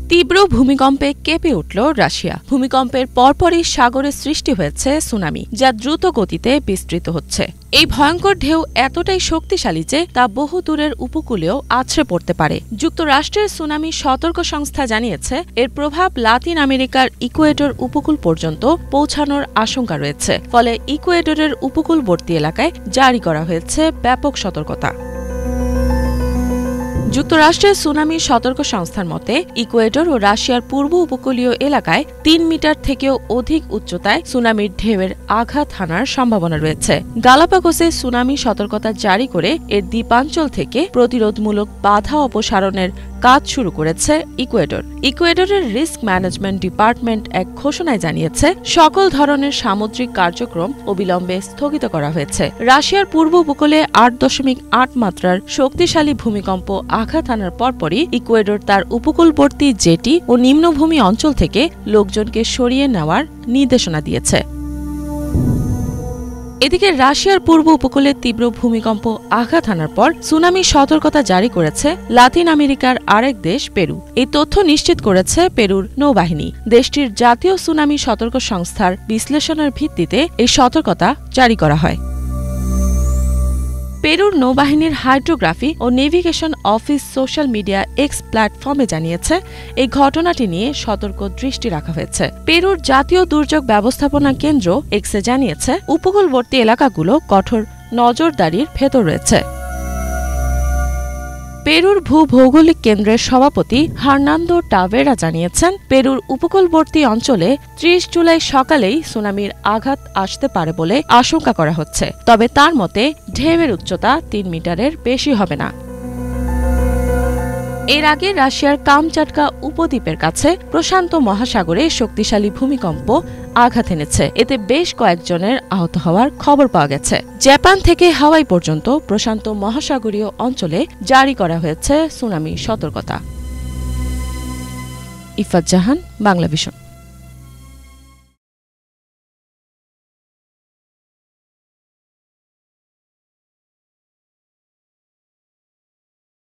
তীব্র ভূমিকম্পে কেঁপে উঠল রাশিয়া। ভূমিকম্পের পরপরই সাগরে সৃষ্টি হয়েছে সুনামি, যা দ্রুত গতিতে বিস্তৃত হচ্ছে। এই ভয়ঙ্কর ঢেউ এতটাই শক্তিশালী যে তা বহু দূরের উপকূলেও আছড়ে পড়তে পারে। যুক্তরাষ্ট্রের সুনামি সতর্ক সংস্থা জানিয়েছে, এর প্রভাব লাতিন আমেরিকার ইকুয়েডর উপকূল পর্যন্ত পৌঁছানোর আশঙ্কা রয়েছে। ফলে ইকুয়েডরের উপকূলবর্তী এলাকায় জারি করা হয়েছে ব্যাপক সতর্কতা। যুক্তরাষ্ট্রের সুনামি সতর্ক সংস্থার মতে, ইকুয়েডর ও রাশিয়ার পূর্ব উপকূলীয় এলাকায় ৩ মিটার থেকেও অধিক উচ্চতায় সুনামির ঢেউয়ের আঘাত হানার সম্ভাবনা রয়েছে। গালাপাগোসে সুনামি সতর্কতা জারি করে এর দ্বীপাঞ্চল থেকে প্রতিরোধমূলক বাধা অপসারণের কাজ শুরু করেছে ইকুয়েডর। ইকুয়েডরের রিস্ক ম্যানেজমেন্ট ডিপার্টমেন্ট এক ঘোষণায় জানিয়েছে, সকল ধরনের সামুদ্রিক কার্যক্রম অবিলম্বে স্থগিত করা হয়েছে। রাশিয়ার পূর্ব উপকূলে ৮.৮ মাত্রার শক্তিশালী ভূমিকম্প আঘাত হানার পরপরই ইকুয়েডর তার উপকূলবর্তী জেটি ও নিম্নভূমি অঞ্চল থেকে লোকজনকে সরিয়ে নেওয়ার নির্দেশনা দিয়েছে। এদিকে রাশিয়ার পূর্ব উপকূলে তীব্র ভূমিকম্প আঘাত হানার পর সুনামি সতর্কতা জারি করেছে লাতিন আমেরিকার আরেক দেশ পেরু। এই তথ্য নিশ্চিত করেছে পেরুর নৌবাহিনী। দেশটির জাতীয় সুনামি সতর্ক সংস্থার বিশ্লেষণের ভিত্তিতে এই সতর্কতা জারি করা হয়। পেরুর নৌবাহিনীর হাইড্রোগ্রাফি ও navigation office social media X প্ল্যাটফর্মে জানিয়েছে, এই ঘটনাটি নিয়ে সতর্ক দৃষ্টি রাখা হয়েছে। পেরুর জাতীয় দুর্যোগ ব্যবস্থাপনা কেন্দ্র এক্সে জানিয়েছে, উপকূলবর্তী এলাকাগুলো কঠোর নজরদারির ভেতর রয়েছে। পেরুর ভূভৌগোলিক কেন্দ্রের সভাপতি হার্নান্দো টাভেরা জানিয়েছেন, পেরুর উপকূলবর্তী অঞ্চলে ৩০ জুলাই সকালেই সুনামির আঘাত আসতে পারে বলে আশঙ্কা করা হচ্ছে। তবে তার মতে ঢেউয়ের উচ্চতা ৩ মিটারের বেশি হবে না। এর আগে রাশিয়ার কামচাটকা উপদ্বীপের কাছে প্রশান্ত মহাসাগরে শক্তিশালী ভূমিকম্প আঘাত এনেছে। এতে বেশ কয়েকজনের আহত হওয়ার খবর পাওয়া গেছে। জাপান থেকে হাওয়াই পর্যন্ত প্রশান্ত মহাসাগরীয় অঞ্চলে জারি করা হয়েছে সুনামি সতর্কতা। ইফাত জাহান, বাংলাভিশন।